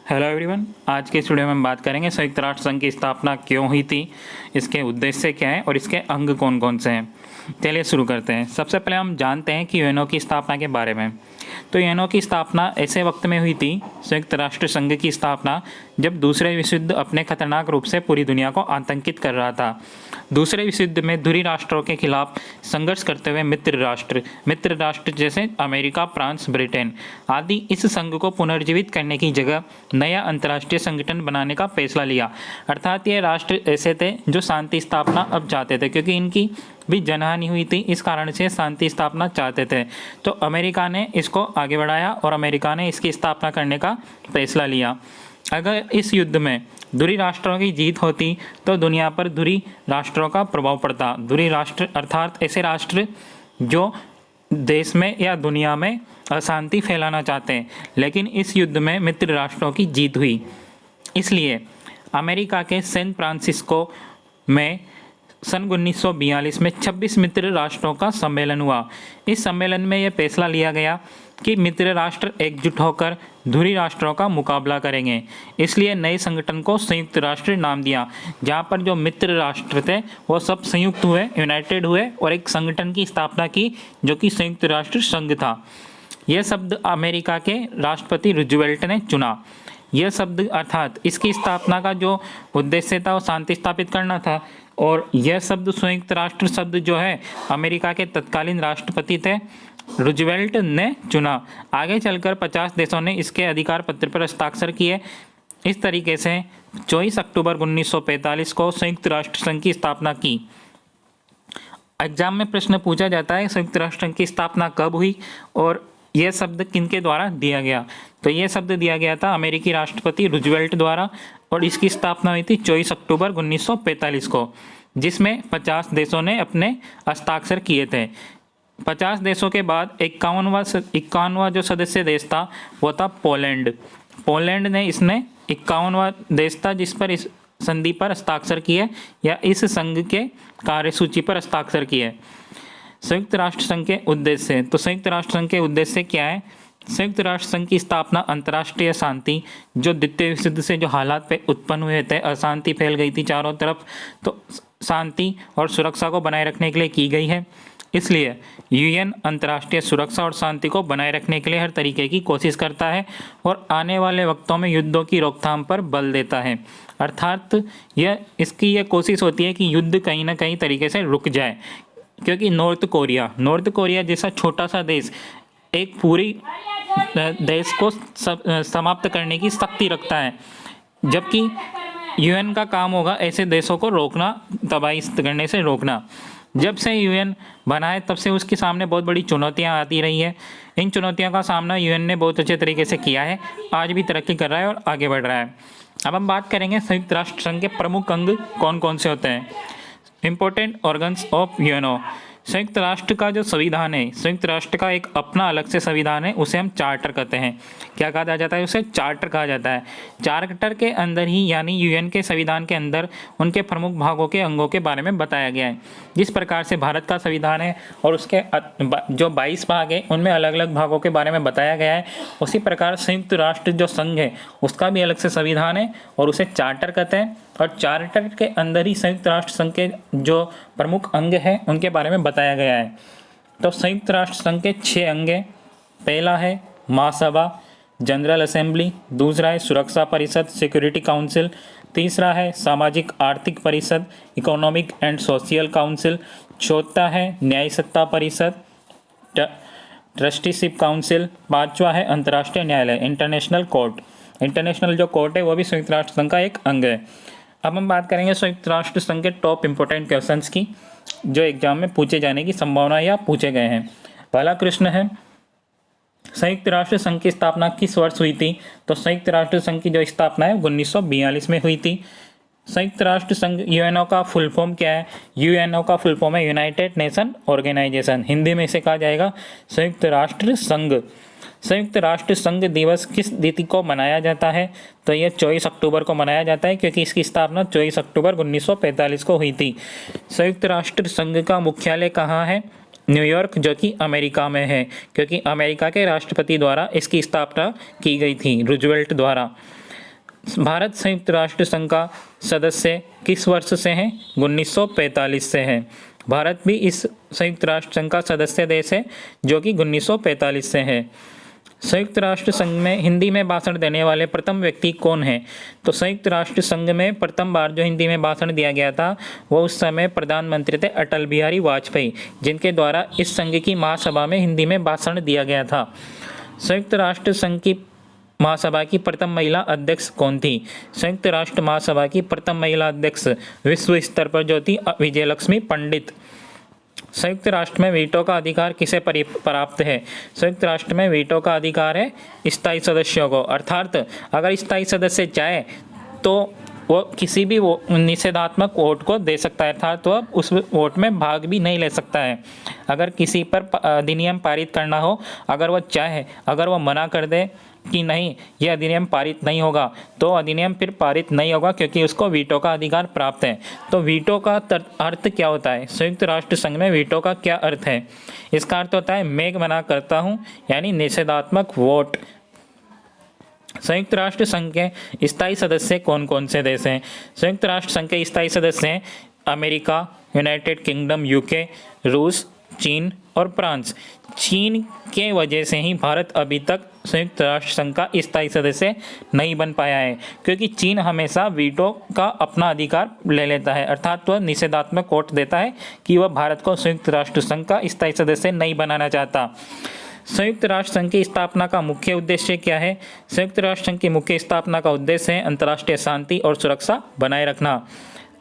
Hello everyone, आज के इस वीडियो में हम बात करेंगे संयुक्त राष्ट्र संघ की स्थापना क्यों हुई थी, इसके उद्देश्य क्या हैं और इसके अंग कौन कौन से हैं। चलिए शुरू करते हैं। सबसे पहले हम जानते हैं कि यूएनओ की स्थापना के बारे में। तो यूएनओ की स्थापना ऐसे वक्त में हुई थी, संयुक्त राष्ट्र संघ की स्थापना जब दूसरे विश्व युद्ध अपने खतरनाक रूप से पूरी दुनिया को आतंकित कर रहा था। दूसरे विश्व युद्ध में धुरी राष्ट्रों के खिलाफ संघर्ष करते हुए मित्र राष्ट्र जैसे अमेरिका, फ्रांस, ब्रिटेन आदि इस संघ को पुनर्जीवित करने की जगह नया अंतर्राष्ट्रीय संगठन बनाने का फैसला लिया। अर्थात ये राष्ट्र ऐसे थे जो शांति स्थापना अब चाहते थे, क्योंकि इनकी भी जनहानि हुई थी, इस कारण से शांति स्थापना चाहते थे। तो अमेरिका ने इसको आगे बढ़ाया और अमेरिका ने इसकी स्थापना करने का फैसला लिया। अगर इस युद्ध में धुरी राष्ट्रों की जीत होती तो दुनिया पर धुरी राष्ट्रों का प्रभाव पड़ता। धुरी राष्ट्र अर्थात ऐसे राष्ट्र जो देश में या दुनिया में अशांति फैलाना चाहते हैं, लेकिन इस युद्ध में मित्र राष्ट्रों की जीत हुई। इसलिए अमेरिका के सैन फ्रांसिस्को में सन 1942 में 26 मित्र राष्ट्रों का सम्मेलन हुआ। इस सम्मेलन में यह फैसला लिया गया कि मित्र राष्ट्र एकजुट होकर धुरी राष्ट्रों का मुकाबला करेंगे। इसलिए नए संगठन को संयुक्त राष्ट्र नाम दिया, जहाँ पर जो मित्र राष्ट्र थे वो सब संयुक्त हुए, यूनाइटेड हुए और एक संगठन की स्थापना की जो कि संयुक्त राष्ट्र संघ था। यह शब्द अमेरिका के राष्ट्रपति रूजवेल्ट ने चुना। यह शब्द अर्थात इसकी स्थापना का जो उद्देश्य था वो शांति स्थापित करना था, और यह शब्द संयुक्त राष्ट्र शब्द जो है अमेरिका के तत्कालीन राष्ट्रपति थे रूजवेल्ट ने चुना। आगे चलकर 50 देशों ने इसके अधिकार पत्र पर हस्ताक्षर किए। इस तरीके से 24 अक्टूबर 1945 को संयुक्त राष्ट्र संघ की स्थापना की। एग्जाम में प्रश्न पूछा जाता है संयुक्त राष्ट्र संघ की स्थापना कब हुई और यह शब्द किनके द्वारा दिया गया। तो यह शब्द दिया गया था अमेरिकी राष्ट्रपति रूजवेल्ट द्वारा, और इसकी स्थापना हुई थी 24 अक्टूबर 1945 को, जिसमें 50 देशों ने अपने हस्ताक्षर किए थे। 50 देशों के बाद 51वां जो सदस्य देश था वो था पोलैंड। पोलैंड ने इसने 51वां देश था जिस पर इस संधि पर हस्ताक्षर किए या इस संघ के कार्यसूची पर हस्ताक्षर किए। संयुक्त राष्ट्र संघ के उद्देश्य, तो संयुक्त राष्ट्र संघ के उद्देश्य क्या है? संयुक्त राष्ट्र संघ की स्थापना अंतर्राष्ट्रीय शांति, जो द्वितीय विश्व युद्ध से जो हालात पे उत्पन्न हुए थे, अशांति फैल गई थी चारों तरफ, तो शांति और सुरक्षा को बनाए रखने के लिए की गई है। इसलिए यूएन अंतर्राष्ट्रीय सुरक्षा और शांति को बनाए रखने के लिए हर तरीके की कोशिश करता है और आने वाले वक्तों में युद्धों की रोकथाम पर बल देता है। अर्थात इसकी यह कोशिश होती है कि युद्ध कहीं ना कहीं तरीके से रुक जाए, क्योंकि नॉर्थ कोरिया जैसा छोटा सा देश एक पूरी देश को समाप्त करने की शक्ति रखता है, जबकि यूएन का काम होगा ऐसे देशों को रोकना, तबाही करने से रोकना। जब से यूएन बना है तब से उसके सामने बहुत बड़ी चुनौतियां आती रही है। इन चुनौतियों का सामना यूएन ने बहुत अच्छे तरीके से किया है, आज भी तरक्की कर रहा है और आगे बढ़ रहा है। अब हम बात करेंगे संयुक्त राष्ट्र संघ के प्रमुख अंग कौन कौन से होते हैं। Important organs of UNO. संयुक्त राष्ट्र का जो संविधान है, संयुक्त राष्ट्र का एक अपना अलग से संविधान है, उसे हम चार्टर कहते हैं। क्या कहा जाता है? उसे चार्टर कहा जाता है। चार्टर के अंदर ही यानी यूएन के संविधान के अंदर उनके प्रमुख भागों के अंगों के बारे में बताया गया है। जिस प्रकार से भारत का संविधान है और उसके जो 22 भाग है उनमें अलग अलग भागों के बारे में बताया गया है, उसी प्रकार संयुक्त राष्ट्र जो संघ है उसका भी अलग से संविधान है और उसे चार्टर कहते हैं। और चार्टर के अंदर ही संयुक्त राष्ट्र संघ के जो प्रमुख अंग हैं उनके बारे में बताया गया है। तो संयुक्त राष्ट्र संघ के 6 अंग हैं। पहला है महासभा, जनरल असेंबली। दूसरा है सुरक्षा परिषद, सिक्योरिटी काउंसिल। तीसरा है सामाजिक आर्थिक परिषद, इकोनॉमिक एंड सोशल काउंसिल। चौथा है न्याय सत्ता परिषद, ट्रस्टीशिप काउंसिल। पांचवा है अंतर्राष्ट्रीय न्यायालय, इंटरनेशनल कोर्ट। इंटरनेशनल जो कोर्ट है वो भी संयुक्त राष्ट्र संघ का एक अंग है। अब हम बात करेंगे संयुक्त राष्ट्र संघ के टॉप इंपोर्टेंट क्वेश्चंस की, जो एग्जाम में पूछे जाने की संभावना या पूछे गए हैं। पहला प्रश्न है संयुक्त राष्ट्र संघ की स्थापना किस वर्ष हुई थी? तो संयुक्त राष्ट्र संघ की जो स्थापना है 1942 में हुई थी। संयुक्त राष्ट्र संघ यूएनओ का फुल फॉर्म क्या है? यूएनओ का फुल फॉर्म है यूनाइटेड नेशन ऑर्गेनाइजेशन। हिंदी में इसे कहा जाएगा संयुक्त राष्ट्र संघ। संयुक्त राष्ट्र संघ दिवस किस तिथि को मनाया जाता है? तो यह 24 अक्टूबर को मनाया जाता है, क्योंकि इसकी स्थापना 24 अक्टूबर 1945 को हुई थी। संयुक्त राष्ट्र संघ का मुख्यालय कहाँ है? न्यूयॉर्क, जो कि अमेरिका में है, क्योंकि अमेरिका के राष्ट्रपति द्वारा इसकी स्थापना की गई थी रूजवेल्ट द्वारा। भारत संयुक्त राष्ट्र संघ का सदस्य किस वर्ष से है? 1945 से है। भारत भी इस संयुक्त राष्ट्र संघ का सदस्य देश है जो कि 1945 से है। संयुक्त राष्ट्र संघ में हिंदी में भाषण देने वाले प्रथम व्यक्ति कौन है? तो संयुक्त राष्ट्र संघ में प्रथम बार जो हिंदी में भाषण दिया गया था वो उस समय प्रधानमंत्री थे अटल बिहारी वाजपेयी, जिनके द्वारा इस संघ की महासभा में हिंदी में भाषण दिया गया था। संयुक्त राष्ट्र संघ की महासभा की प्रथम महिला अध्यक्ष कौन थी? संयुक्त राष्ट्र महासभा की प्रथम महिला अध्यक्ष विश्व स्तर पर जो थी विजयलक्ष्मी पंडित। संयुक्त राष्ट्र में वीटो का अधिकार किसे प्राप्त है? संयुक्त राष्ट्र में वीटो का अधिकार है स्थायी सदस्यों को, अर्थात अगर स्थायी सदस्य चाहे तो वो किसी भी निषेधात्मक वोट को दे सकता है, अर्थात वो उस वोट में भाग भी नहीं ले सकता है। अगर किसी पर अधिनियम पारित करना हो, अगर वो चाहे, अगर वो मना कर दे कि नहीं यह अधिनियम पारित नहीं होगा, तो अधिनियम फिर पारित नहीं होगा क्योंकि उसको वीटो का अधिकार प्राप्त है। तो वीटो का अर्थ क्या होता है? संयुक्त राष्ट्र संघ में वीटो का क्या अर्थ है? इसका अर्थ होता है मैं मना करता हूँ, यानी निषेधात्मक वोट। संयुक्त राष्ट्र संघ के स्थायी सदस्य कौन कौन से देश हैं? संयुक्त राष्ट्र संघ के स्थायी सदस्य हैं अमेरिका, यूनाइटेड किंगडम, यूके, रूस, चीन और फ्रांस। चीन के वजह से ही भारत अभी तक संयुक्त राष्ट्र संघ का स्थायी सदस्य नहीं बन पाया है, क्योंकि चीन हमेशा वीटो का अपना अधिकार ले लेता है, अर्थात वह निषेधात्मक वोट देता है कि वह भारत को संयुक्त राष्ट्र संघ का स्थायी सदस्य नहीं बनाना चाहता। संयुक्त राष्ट्र संघ की स्थापना का मुख्य उद्देश्य क्या है? संयुक्त राष्ट्र संघ की मुख्य स्थापना का उद्देश्य है अंतर्राष्ट्रीय शांति और सुरक्षा बनाए रखना।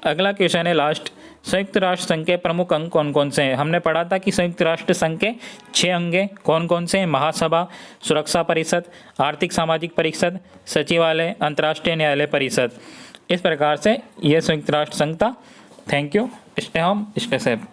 अगला क्वेश्चन है लास्ट, संयुक्त राष्ट्र संघ के प्रमुख अंग कौन कौन से हैं? हमने पढ़ा था कि संयुक्त राष्ट्र संघ के 6 अंग कौन कौन से हैं? महासभा, सुरक्षा परिषद, आर्थिक सामाजिक परिषद, सचिवालय, अंतर्राष्ट्रीय न्यायालय परिषद। इस प्रकार से यह संयुक्त राष्ट्र संघ था। Thank you. Stay home, stay safe.